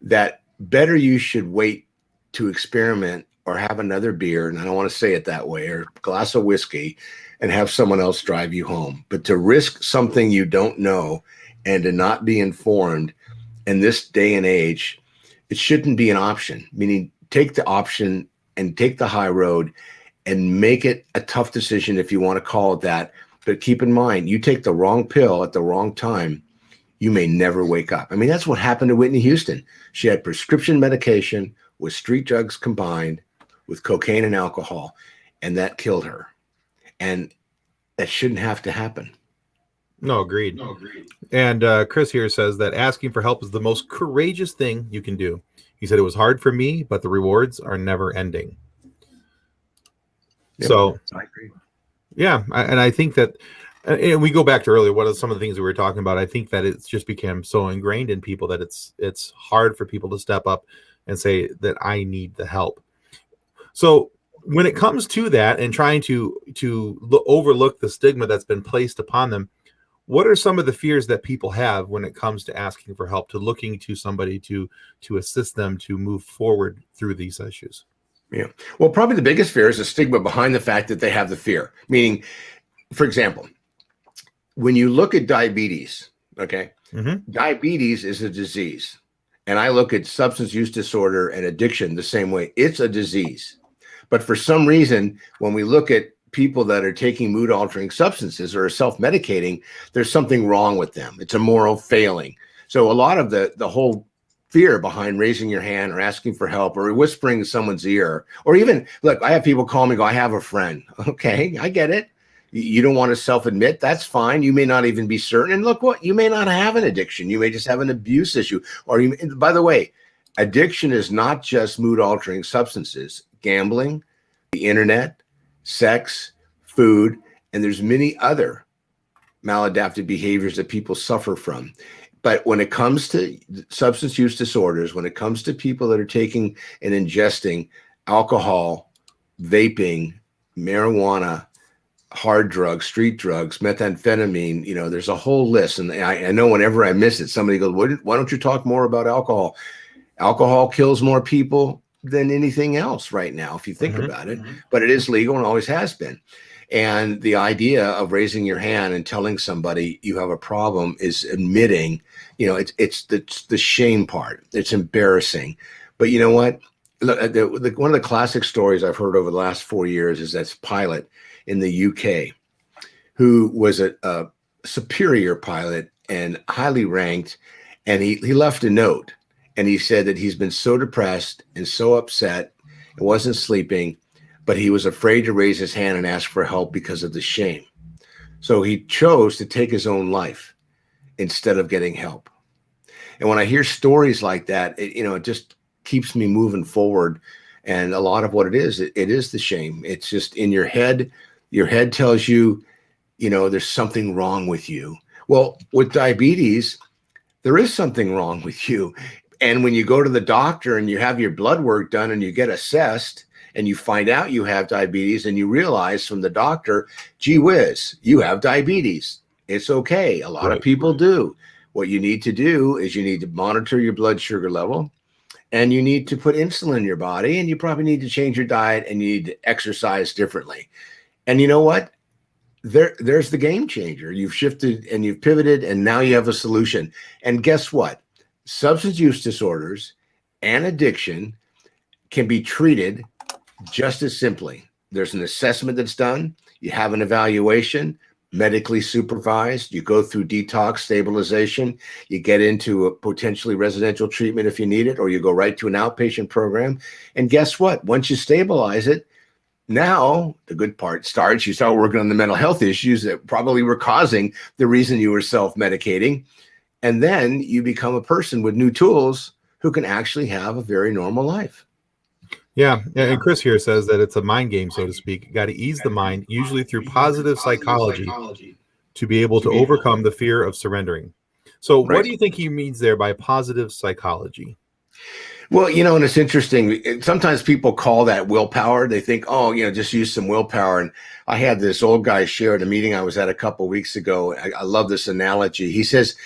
that better you should wait to experiment or have another beer, and I don't want to say it that way, or a glass of whiskey, and have someone else drive you home. But to risk something you don't know and to not be informed in this day and age, it shouldn't be an option, meaning take the option and take the high road and make it a tough decision if you want to call it that. But keep in mind, you take the wrong pill at the wrong time, you may never wake up. I mean, that's what happened to Whitney Houston. She had prescription medication with street drugs combined with cocaine and alcohol, and that killed her. And that shouldn't have to happen. No, agreed. And Chris here says that asking for help is the most courageous thing you can do. He said, it was hard for me, but the rewards are never ending. Yep, so I agree. Yeah. And I think that, and we go back to earlier, what are some of the things we were talking about? I think that it's just become so ingrained in people that it's hard for people to step up and say that I need the help. So when it comes to that and trying to overlook the stigma that's been placed upon them, what are some of the fears that people have when it comes to asking for help, to looking to somebody to assist them to move forward through these issues? Yeah. Well, probably the biggest fear is the stigma behind the fact that they have the fear. Meaning, for example, when you look at diabetes, okay, diabetes is a disease. And I look at substance use disorder and addiction the same way. It's a disease. But for some reason, when we look at people that are taking mood altering substances or are self-medicating, there's something wrong with them. It's a moral failing. So a lot of the whole fear behind raising your hand or asking for help or whispering in someone's ear, or even, look, I have people call me, go, I have a friend. Okay, I get it. You don't want to self-admit, that's fine. You may not even be certain. And look what, you may not have an addiction. You may just have an abuse issue. Or you, by the way, addiction is not just mood altering substances, gambling, the internet, sex, food, and there's many other maladaptive behaviors that people suffer from. But when it comes to substance use disorders, when it comes to people that are taking and ingesting alcohol, vaping, marijuana, hard drugs, street drugs, methamphetamine, you know, there's a whole list. And I know whenever I miss it, somebody goes, why don't you talk more about alcohol? Alcohol kills more people than anything else right now, if you think about it, but it is legal and always has been. And the idea of raising your hand and telling somebody you have a problem is admitting, you know, it's the shame part. It's embarrassing. But you know what? Look, one of the classic stories I've heard over the last 4 years is that pilot in the UK who was a superior pilot and highly ranked. And he left a note and he said that he's been so depressed and so upset and wasn't sleeping, but he was afraid to raise his hand and ask for help because of the shame. So he chose to take his own life instead of getting help. And when I hear stories like that, it just keeps me moving forward. And a lot of what it is the shame. It's just in your head. Your head tells you, there's something wrong with you. Well, with diabetes, there is something wrong with you. And when you go to the doctor and you have your blood work done and you get assessed and you find out you have diabetes and you realize from the doctor, gee whiz, you have diabetes. It's okay. A lot of people do. What you need to do is you need to monitor your blood sugar level and you need to put insulin in your body and you probably need to change your diet and you need to exercise differently. And you know what? There's the game changer. You've shifted and you've pivoted and now you have a solution. And guess what? Substance use disorders and addiction can be treated just as simply. There's an assessment that's done. You have an evaluation, medically supervised. You go through detox stabilization. You get into a potentially residential treatment if you need it, or you go right to an outpatient program. And guess what? Once you stabilize it, now the good part starts. You start working on the mental health issues that probably were causing the reason you were self-medicating. And then you become a person with new tools who can actually have a very normal life. Yeah. And Chris here says that it's a mind game, so to speak. You got to ease the mind, usually through positive psychology, to be able to overcome the fear of surrendering. So what do you think he means there by positive psychology? Well, and it's interesting. Sometimes people call that willpower. They think, just use some willpower. And I had this old guy share at a meeting I was at a couple of weeks ago. I love this analogy. He says,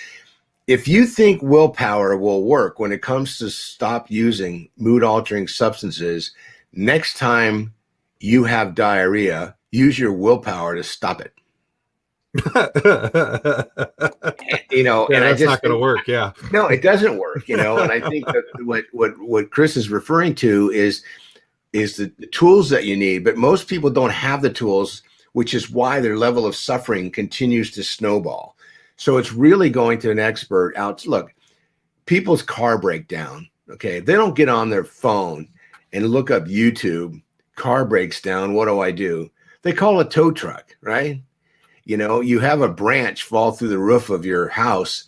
if you think willpower will work when it comes to stop using mood-altering substances, next time you have diarrhea, use your willpower to stop it. And that's not going to work. Yeah, no, it doesn't work. And I think that what Chris is referring to is the tools that you need, but most people don't have the tools, which is why their level of suffering continues to snowball. So it's really going to an expert out. Look, people's car break down. Okay, they don't get on their phone and look up YouTube. Car breaks down. What do? They call a tow truck, right? You have a branch fall through the roof of your house.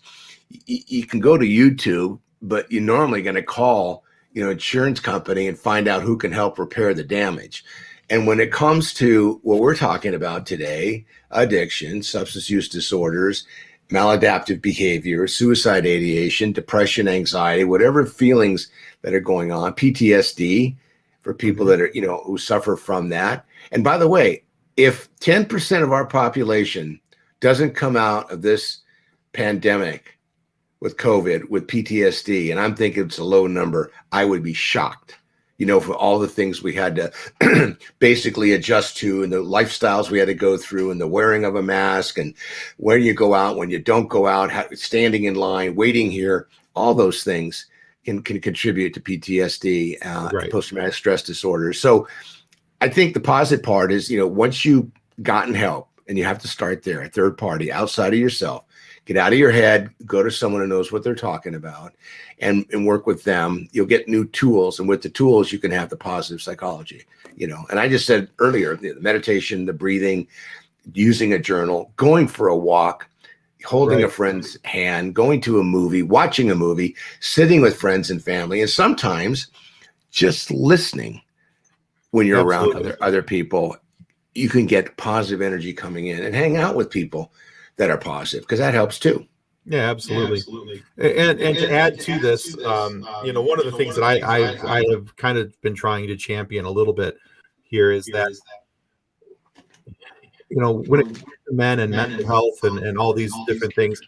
You can go to YouTube, but you're normally going to call, insurance company and find out who can help repair the damage. And when it comes to what we're talking about today, addiction, substance use disorders, maladaptive behavior, suicide ideation, depression, anxiety, whatever feelings that are going on, PTSD for people that are, who suffer from that. And by the way, if 10% of our population doesn't come out of this pandemic with COVID, with PTSD, and I'm thinking it's a low number, I would be shocked. for all the things we had to basically adjust to, and the lifestyles we had to go through, and the wearing of a mask, and where you go out, when you don't go out, standing in line, waiting here, all those things can contribute to PTSD, post-traumatic stress disorder. So I think the positive part is, once you've gotten help, and you have to start there, a third party outside of yourself, get out of your head, go to someone who knows what they're talking about, and work with them. You'll get new tools. And with the tools, you can have the positive psychology, And I just said earlier, the meditation, the breathing, using a journal, going for a walk, holding a friend's hand, going to a movie, watching a movie, sitting with friends and family, and sometimes just listening when you're around other people. You can get positive energy coming in, and hang out with people that are positive, because that helps too. Yeah, absolutely. And to add to this, one of the things that I have kind of been trying to champion a little bit here is that, when it comes to men and mental health and all these different things,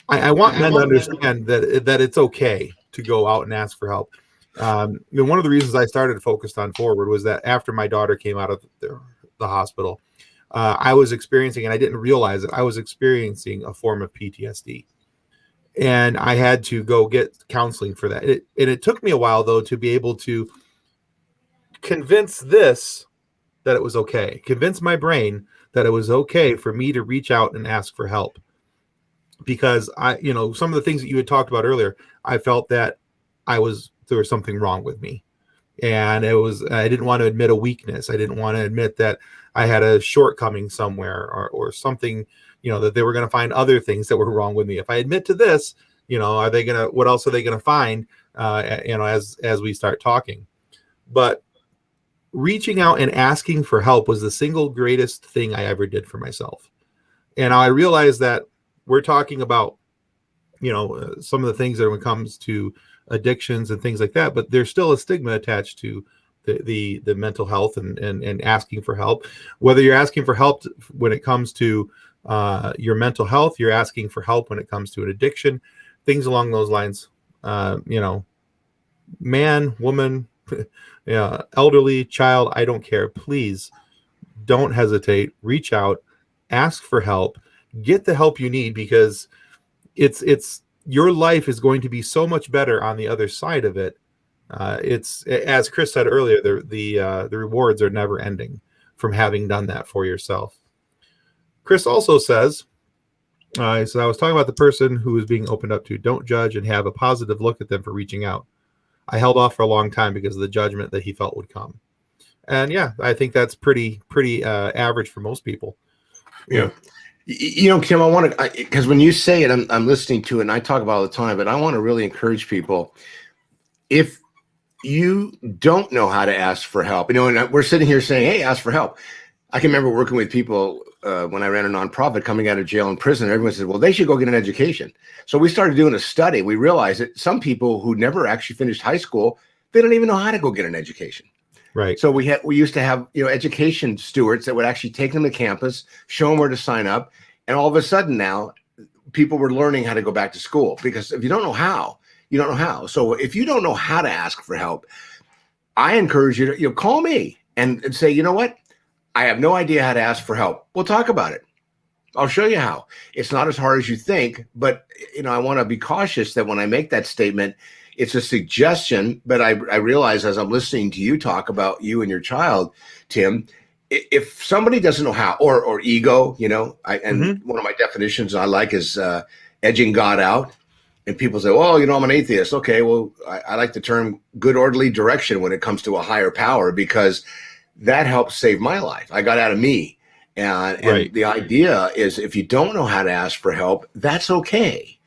I want men to understand that it's okay to go out and ask for help. One of the reasons I started focused on Forward was that after my daughter came out of the hospital, I was experiencing, and I didn't realize it, I was experiencing a form of PTSD, and I had to go get counseling for that. And it took me a while, though, to be able to convince that it was okay, convince my brain that it was okay for me to reach out and ask for help, because some of the things that you had talked about earlier, I felt that there was something wrong with me. And I didn't want to admit a weakness. I didn't want to admit that I had a shortcoming somewhere or something, that they were going to find other things that were wrong with me. If I admit to this, what else are they going to find, as we start talking? But reaching out and asking for help was the single greatest thing I ever did for myself. And I realized that we're talking about, some of the things that when it comes to addictions and things like that, but there's still a stigma attached to the mental health and asking for help. Whether you're asking for help when it comes to your mental health, you're asking for help when it comes to an addiction, things along those lines. Man, woman, elderly, child, I don't care. Please don't hesitate. Reach out, ask for help, get the help you need, because it's your life is going to be so much better on the other side of it. It's, as Chris said earlier, the rewards are never ending from having done that for yourself. Chris also says, so I was talking about the person who was being opened up to. Don't judge, and have a positive look at them for reaching out. I held off for a long time because of the judgment that he felt would come. And yeah, I think that's pretty average for most people. Yeah. Kim, I want to, because when you say it, I'm listening to it, and I talk about it all the time, but I want to really encourage people. If you don't know how to ask for help, and we're sitting here saying, hey, ask for help. I can remember working with people when I ran a nonprofit coming out of jail and prison. Everyone said, well, they should go get an education. So we started doing a study. We realized that some people who never actually finished high school, they don't even know how to go get an education. Right. So we used to have, education stewards that would actually take them to campus, show them where to sign up. And all of a sudden now people were learning how to go back to school, because if you don't know how, you don't know how. So if you don't know how to ask for help, I encourage you to, call me and say, you know what? I have no idea how to ask for help. We'll talk about it. I'll show you how. It's not as hard as you think, but I want to be cautious that when I make that statement, it's a suggestion, but I realize as I'm listening to you talk about you and your child, Tim, if somebody doesn't know how, or ego, one of my definitions I like is edging God out. And people say, well, I'm an atheist. Okay, well, I like the term good orderly direction when it comes to a higher power, because that helped save my life. I got out of me. And the idea is, if you don't know how to ask for help, that's okay.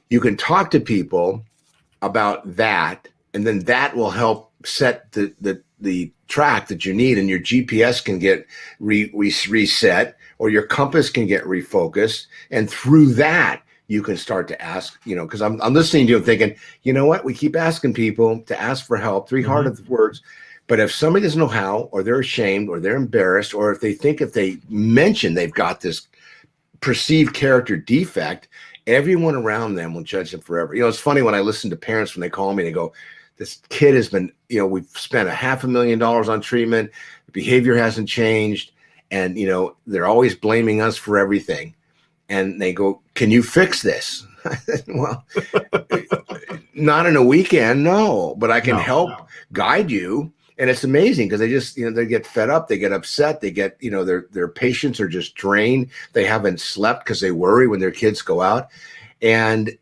You can talk to people about that, and then that will help set the track that you need, and your GPS can get reset, or your compass can get refocused. And through that, you can start to ask, because I'm listening to you and thinking, you know what? We keep asking people to ask for help, three hard words. But if somebody doesn't know how, or they're ashamed, or they're embarrassed, or if they think if they mention they've got this perceived character defect, everyone around them will judge them forever. It's funny when I listen to parents when they call me, they go, this kid has been, we've spent $500,000 on treatment. The behavior hasn't changed. And, they're always blaming us for everything. And they go, can you fix this? I said, well, not in a weekend, no, but I can help guide you. And it's amazing because they just, they get fed up, they get upset, they get, their patients are just drained. They haven't slept because they worry when their kids go out. And,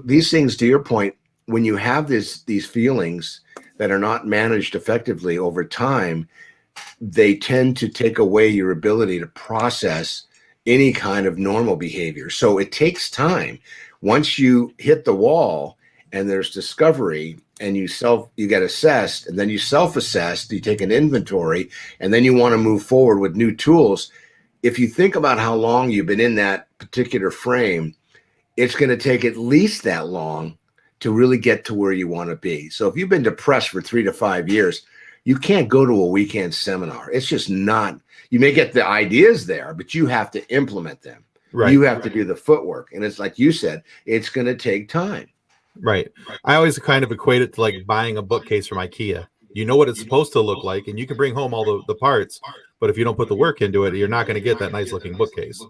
these things, to your point, when you have these feelings that are not managed effectively over time, they tend to take away your ability to process any kind of normal behavior. So it takes time. Once you hit the wall and there's discovery and you get assessed, and then you self-assessed, you take an inventory, and then you want to move forward with new tools. If you think about how long you've been in that particular frame, it's going to take at least that long to really get to where you want to be. So if you've been depressed for 3 to 5 years, you can't go to a weekend seminar. It's just not, you may get the ideas there, but you have to implement them. Right. You have to do the footwork. And it's like you said, it's going to take time. Right. I always kind of equate it to like buying a bookcase from IKEA. You know what it's supposed to look like, and you can bring home all the parts, but if you don't put the work into it, you're not going to get that nice looking bookcase.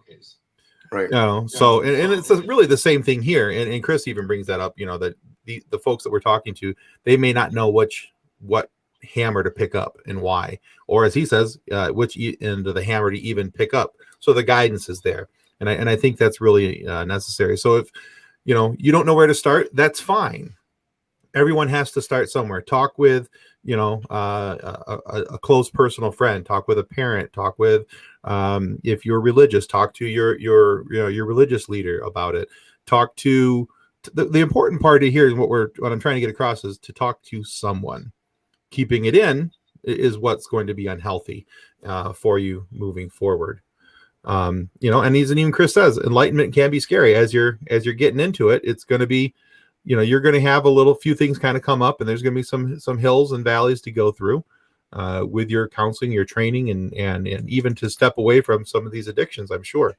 Right. So, and it's really the same thing here. And Chris even brings that up, that the folks that we're talking to, they may not know what hammer to pick up and why, or as he says, which end of the hammer to even pick up. So the guidance is there. And I think that's really necessary. So if, you don't know where to start, that's fine. Everyone has to start somewhere. Talk with, a close personal friend, talk with a parent, talk with, if you're religious, talk to your religious leader about it. Talk to the important part here is what I'm trying to get across is to talk to someone. Keeping it in is what's going to be unhealthy for you moving forward. And even Chris says enlightenment can be scary as you're getting into it. It's going to be, you're going to have a few things kind of come up, and there's going to be some hills and valleys to go through with your counseling, your training, and even to step away from some of these addictions, I'm sure.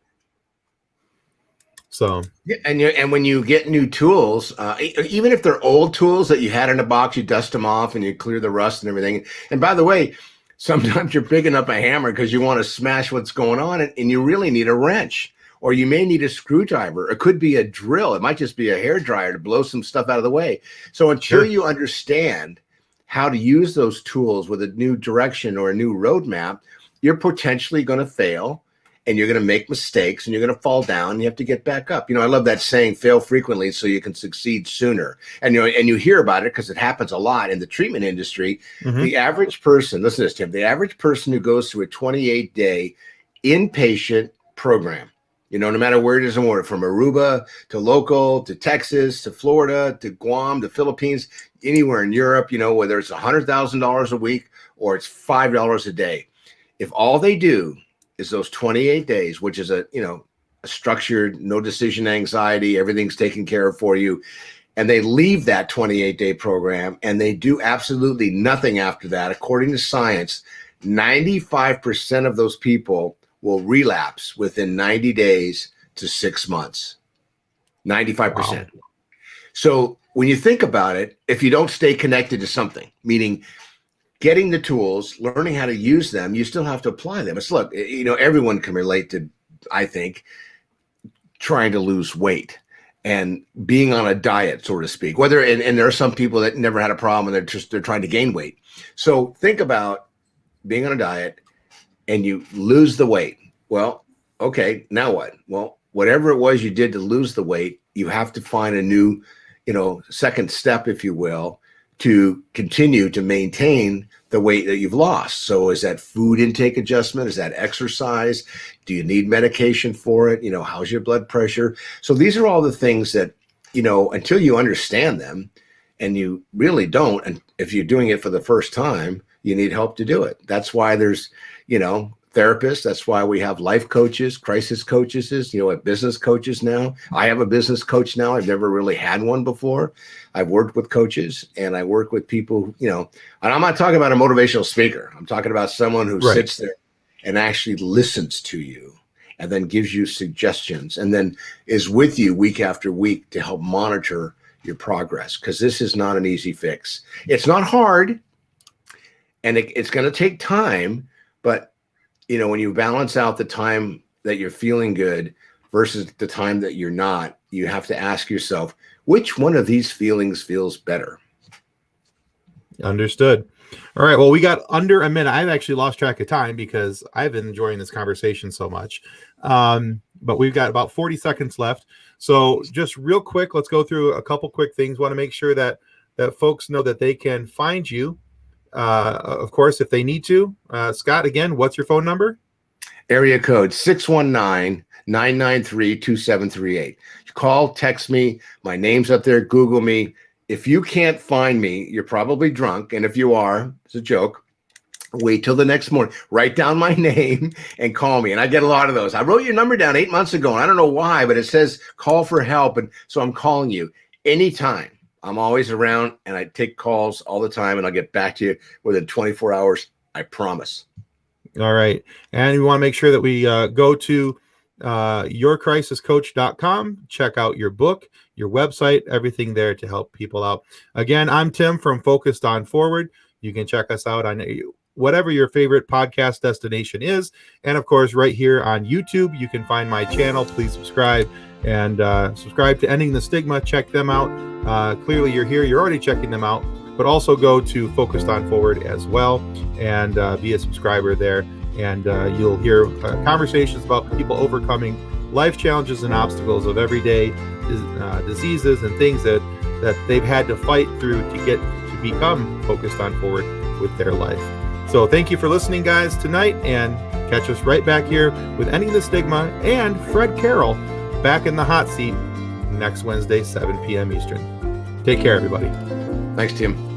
So yeah, and when you get new tools, even if they're old tools that you had in a box, you dust them off and you clear the rust and everything. And by the way, sometimes you're picking up a hammer because you want to smash what's going on, and you really need a wrench, or you may need a screwdriver. It could be a drill. It might just be a hair dryer to blow some stuff out of the way. So until you understand how to use those tools with a new direction or a new roadmap, you're potentially going to fail, and you're going to make mistakes, and you're going to fall down, and you have to get back up. I love that saying, fail frequently so you can succeed sooner. And you hear about it because it happens a lot in the treatment industry. Mm-hmm. The average person, listen to this, Tim, the average person who goes through a 28-day inpatient program, no matter where it is in the world, from Aruba to local to Texas to Florida to Guam to Philippines, anywhere in Europe, whether it's $100,000 a week or it's $5 a day. If all they do is those 28 days, which is a structured, no decision anxiety, everything's taken care of for you, and they leave that 28-day program and they do absolutely nothing after that, according to science, 95% of those people will relapse within 90 days to 6 months. 95%. Wow. So when you think about it, if you don't stay connected to something, meaning getting the tools, learning how to use them, you still have to apply them. Look, everyone can relate to, I think, trying to lose weight and being on a diet, so to speak. And there are some people that never had a problem and they're trying to gain weight. So think about being on a diet and you lose the weight. Well, okay, now what? Well, whatever it was you did to lose the weight, you have to find a new, second step, if you will, to continue to maintain the weight that you've lost. So is that food intake adjustment? Is that exercise? Do you need medication for it? How's your blood pressure? So these are all the things that, until you understand them, and you really don't, and if you're doing it for the first time, you need help to do it. That's why there's, therapists. That's why we have life coaches, crisis coaches, business coaches now. I have a business coach now. I've never really had one before. I've worked with coaches and I work with people, and I'm not talking about a motivational speaker. I'm talking about someone who sits there and actually listens to you and then gives you suggestions and then is with you week after week to help monitor your progress, because this is not an easy fix. It's not hard, and it's going to take time, but when you balance out the time that you're feeling good versus the time that you're not, you have to ask yourself, which one of these feelings feels better? Understood. All right. Well, we got under a minute. I've actually lost track of time because I've been enjoying this conversation so much. But we've got about 40 seconds left. So just real quick, let's go through a couple quick things. Want to make sure that folks know that they can find you, of course, if they need to. Scott, again, what's your phone number? Area code 619-993-2738. Call, text me. My name's up there. Google me. If you can't find me, you're probably drunk. And if you are, it's a joke. Wait till the next morning. Write down my name and call me. And I get a lot of those. I wrote your number down 8 months ago, and I don't know why, but it says call for help. And so I'm calling you anytime. I'm always around, and I take calls all the time, and I'll get back to you within 24 hours. I promise. All right. And we want to make sure that we go to yourcrisiscoach.com, check out your book, your website, everything there to help people out. Again, I'm Tim from Focused on Forward. You can check us out on whatever your favorite podcast destination is. And of course, right here on YouTube, you can find my channel. Please subscribe and subscribe to Ending the Stigma. Check them out. Clearly you're here. You're already checking them out, but also go to Focused on Forward as well and be a subscriber there. And you'll hear conversations about people overcoming life challenges and obstacles of everyday diseases and things that they've had to fight through to get to become focused on forward with their life. So thank you for listening, guys, tonight, and catch us right back here with Ending the Stigma and Fredd Carroll back in the hot seat next Wednesday, 7 p.m. Eastern. Take care, everybody. Thanks, Tim.